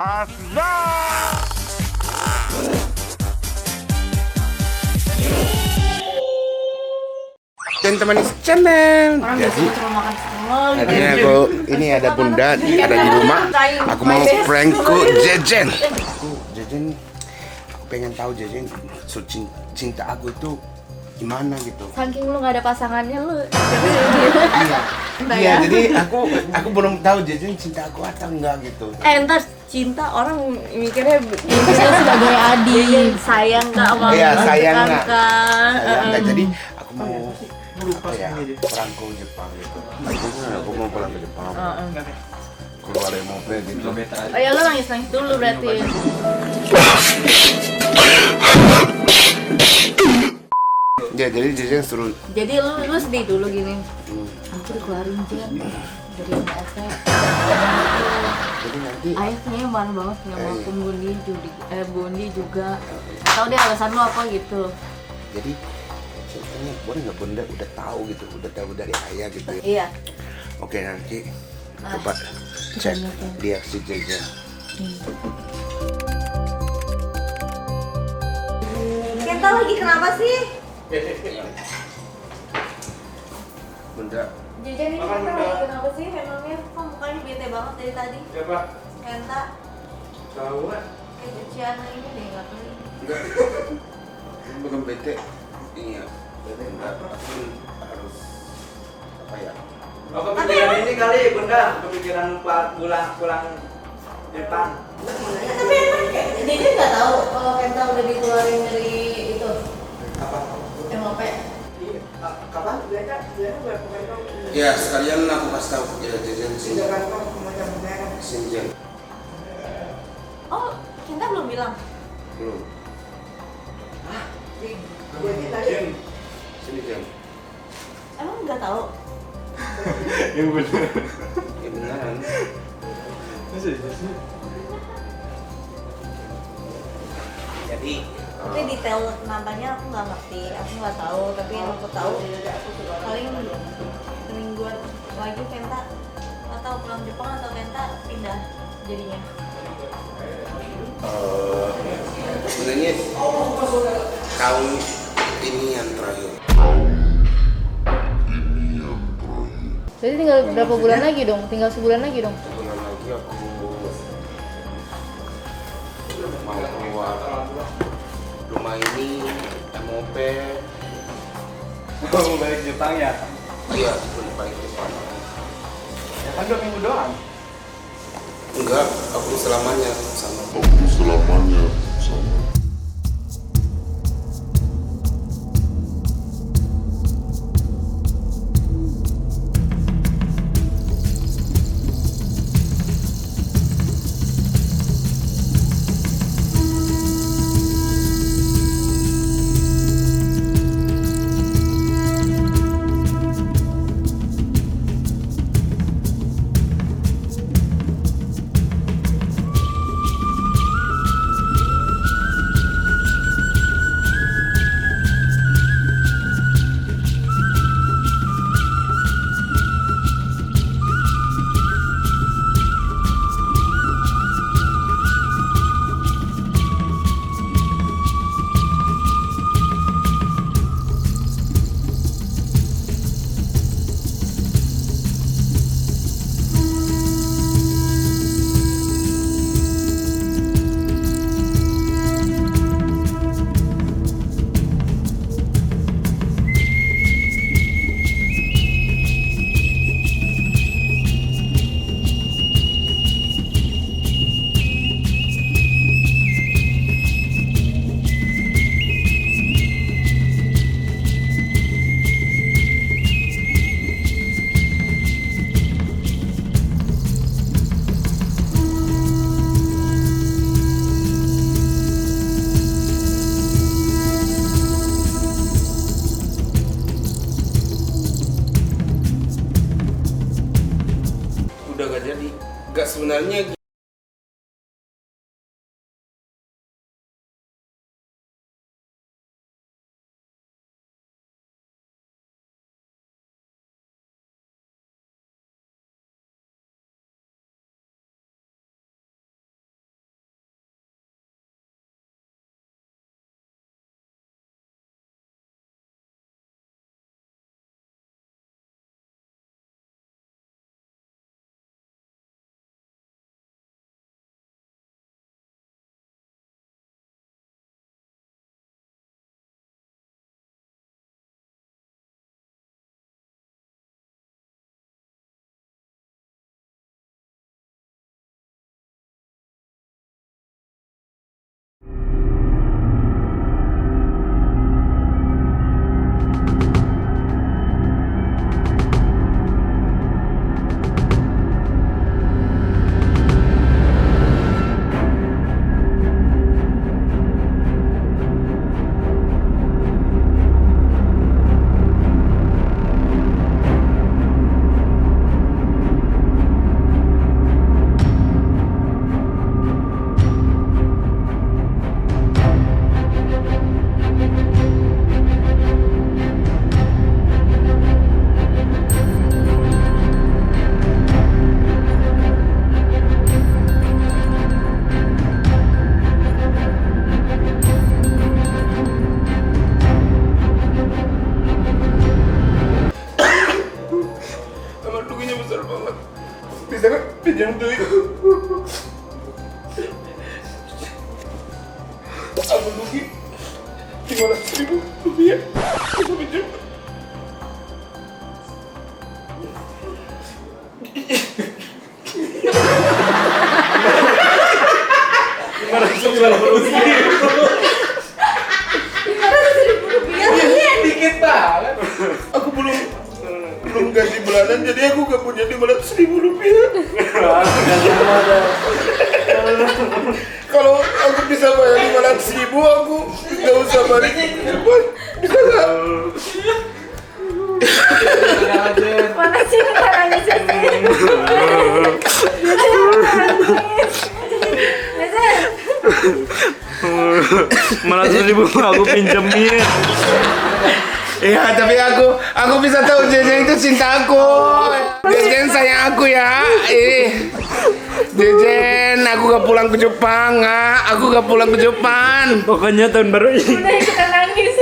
Asda. Teman-teman channel. Orang Jadi biasa cuma makan setengah gitu. akhirnya aku ini ada bunda ada di rumah. Aku mau prankku Jejen. Aku pengen tahu Jejen cinta aku itu gimana gitu. Saking lu gak ada pasangannya lu. Iya, jadi aku belum tahu Jejen cinta aku atau enggak gitu. Ntar cinta orang mikirnya kita sebagai adik sayang gak sama Iya, lu, sayang kan, nggak? kan. Sayang nggak? Jadi aku mau pulang ke Jepang gitu. Aku mau pulang ke Jepang. Keluar dari mobil gitu. Oh ya lu nangis dulu berarti. Ya, jadi Jejen suruh. Jadi lu sedih dulu gini. Aku dikeluarin Jen dari MSC. Jadi nanti Ayah kayaknya marah banget nggak mau aku Bundi juga. Tahu deh alasan lu apa gitu. jadi ceritanya boleh nggak bunda udah tahu gitu, udah tahu dari ayah gitu ya. Iya. Oke, nanti coba cek dia si Jejen. Kenta lagi kenapa sih? Bunda, Jajan ini Kenta lagi kenapa sih? Emangnya kok mukanya bete banget dari tadi? Siapa? Kenta Tahu nggak? kayak cucian ini deh nggak tahu. enggak, bukan bete, ini ya, bete enggak, aku harus apa ya? Oh, kepikiran ini kali bunda, kepikiran pulang Jepang. Tapi emang Jajan nggak tahu kalau Kenta udah dikeluarin dari itu Apa? MOP. Iya. Kapan? Biasa berapa kali kamu? Ya, sekalian aku kasih tahu ya Jejen sini. Tidak kan kamu semacam merah. Sini Jen. Oh, Kenta belum bilang. Belum. Jadi tadi. Sini Jen. Emang nggak tahu? Yang benar. Ya beneran. Masa sih? Jadi Tapi detail kenapanya aku nggak ngerti, aku nggak tahu. Tapi yang aku tahu paling semingguan lagi Kenta nggak tahu pulang Jepang atau Kenta pindah jadinya. sebenarnya tahun ini yang terakhir. Jadi tinggal berapa bulan lagi dong? Tinggal sebulan lagi dong? Sebulan lagi aku mau keluar rumah ini MOP. Mau balik Jepang ya? Iya, sebelum balik Jepang. Ya kan 2 minggu doang. Enggak, aku selamanya sama. Udah gak jadi. Gak sebenarnya Jejen tuh itu. Aku rugi 500.000 rupiah. Aku pinjam. Dikit banget. Aku belum gaji bulanan, jadi aku gak punya 500.000 rupiah. Kalau aku bisa bayar 500.000, aku gak usah balik ke depan. Bisa gak? Mana sih caranya Jejen? Malah 1.000 aku pinjemin. Iya, tapi aku bisa tahu Jejen itu cinta aku. Jejen sayang aku ya. Jejen, aku gak pulang ke Jepang, aku gak pulang ke Jepang. Pokoknya tahun baru ini. Bunda ikutan nangis.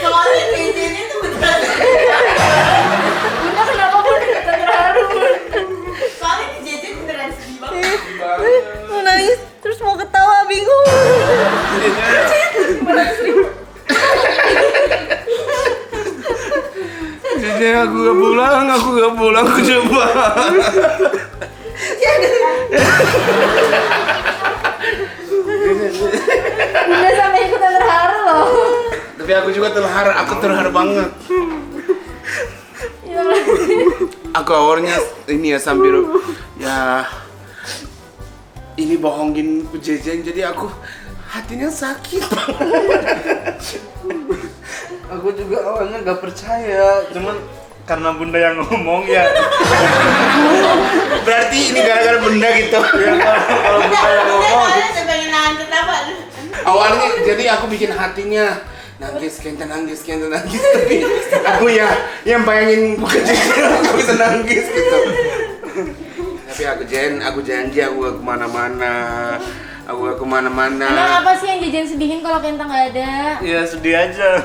Soalnya Jejennya tuh beneran. Bunda kenapa Bunda terharu? Soalnya Jejen beneran sedih banget. Mau nangis, terus mau ketawa, bingung. Jejen, aku gak pulang ke Jepang. Bunda sampai ikutan terharu loh. Tapi aku juga terharu banget. Ya, Aku awalnya ini ya sambil ya ini bohongin Jejen, jadi aku hatinya sakit banget. Aku juga awalnya gak percaya, cuman karena Bunda yang ngomong ya. Berarti ini gara-gara Bunda gitu. Ya kalau Bunda yang ngomong. Awalnya jadi aku bikin hatinya nangis, tapi aku ya yang bayangin bukan Jejen, aku bisa nangis gitu. Tapi aku janji aku gak kemana-mana. Emang apa sih yang Jejen sedihin kalau Kenta nggak ada? Iya sedih aja.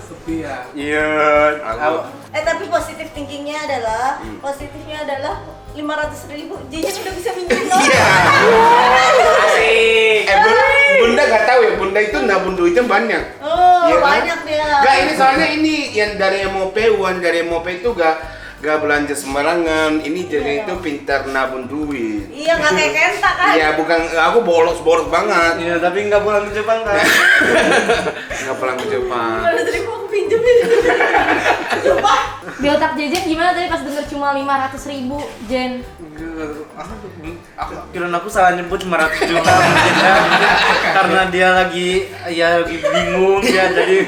Sepi ya. Iya. Tapi positif thinkingnya adalah, positifnya adalah 500.000 Jejen udah bisa minjem loh. Iya. Bunda gak tahu ya, Bunda itu nabung duitnya banyak. Oh, Iya kan? banyak dia. Gak, ini soalnya ini yang dari MOP, uang dari MOP itu gak belanja sembarangan. Ini jadi itu pintar nabung duit. Iya, nggak kayak Kenta kan? Iya, bukan, aku boros banget. Iya tapi nggak pulang ke Jepang kan? Nggak pulang ke Jepang. 500.000 aku pinjemin. Sumpah. Di otak Jejen gimana tadi pas denger cuma 500.000 Jen? Kirain aku salah nyebut 500 juta mungkin ya. Karena dia lagi bingung ya, jadi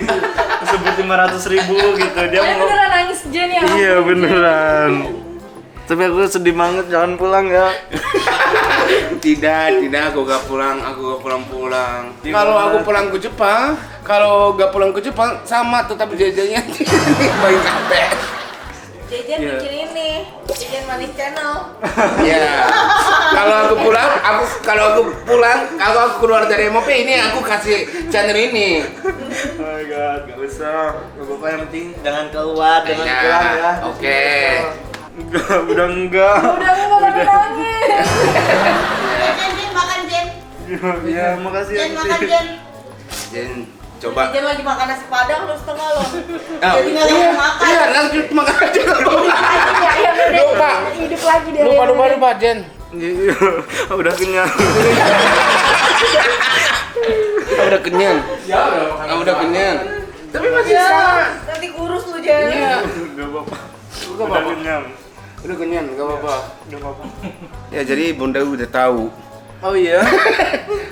sebut 500.000 gitu. Dia mau Beneran nangis Jen ya? iya beneran. Tapi aku sedih banget, jangan pulang ya. Tidak, aku gak pulang. Kalau aku pulang ke Jepang, kalau gak pulang ke Jepang sama tetap jajannya main kabeh. Jejen bikin ini, Jejen Manis Channel. Ya. Kalau aku pulang, kalau aku keluar dari MOP ini aku kasih channel ini. Oh my god, gak usah. Gak apa-apa, yang penting jangan keluar, jangan Ya, pulang ya. oke. Enggak, udah enggak. Udah nangis. Jen, makan Jen. Ya, makasih ya. Jen, makan Jen. Jen, coba. Jejen lagi makan nasi padang lu setengah loh. Ah, Jadi nggak langsung makan. Iya, lanjut makan aja nggak apa-apa. Iya, Lupa. hidup lagi deh. Lupa, Jen. Iya, udah kenyang. Udah kenyang. Udah kenyang. Tapi masih Ya, sama. nanti kurus lu Jen. Iya. Enggak apa-apa. Udah Udah kenyang. Udah kenyang, nggak apa-apa. Udah apa-apa. Ya jadi Bunda udah tahu. Oh iya.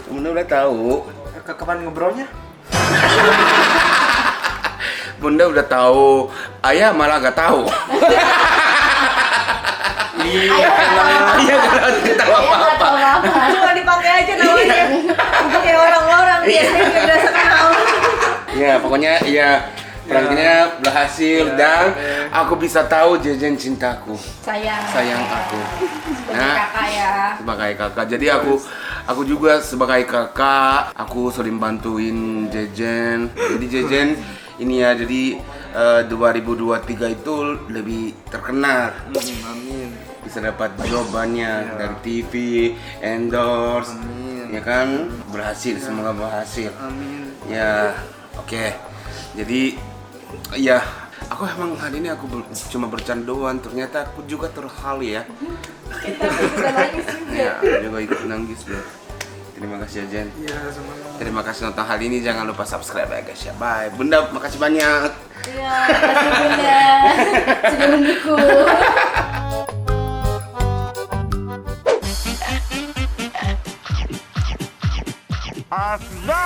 Bunda udah tahu. Kapan ngobrolnya? Bunda udah tahu. Ayah malah gak tahu. Iya. Ayah gak tahu apa-apa. Cuma dipakai aja namanya. Kayak orang-orang biasanya nggak berdasarkan nama. Ya pokoknya ya perangnya berhasil dan aku bisa tahu Jejen cintaku, sayang aku. Nah, Kakak ya. sebagai kakak. Jadi aku juga sebagai kakak, aku sering bantuin Jejen. Jadi Jejen ini ya, jadi 2023 itu lebih terkenal. Amin. Bisa dapat jawabannya dari TV, endorse, Amin. ya kan? Berhasil, semoga berhasil. Amin. Ya, oke. Jadi, ya, aku emang hari ini cuma bercandaan. Ternyata aku juga terharu ya. Kita juga nangis juga. Ya, aku juga ikut nangis bro. Terima kasih ya Jen. Iya, sama-sama. Terima kasih nonton hari ini. Jangan lupa subscribe ya guys ya. Bye. Bunda, makasih banyak. Iya, makasih Bunda sudah mendukung. Asda.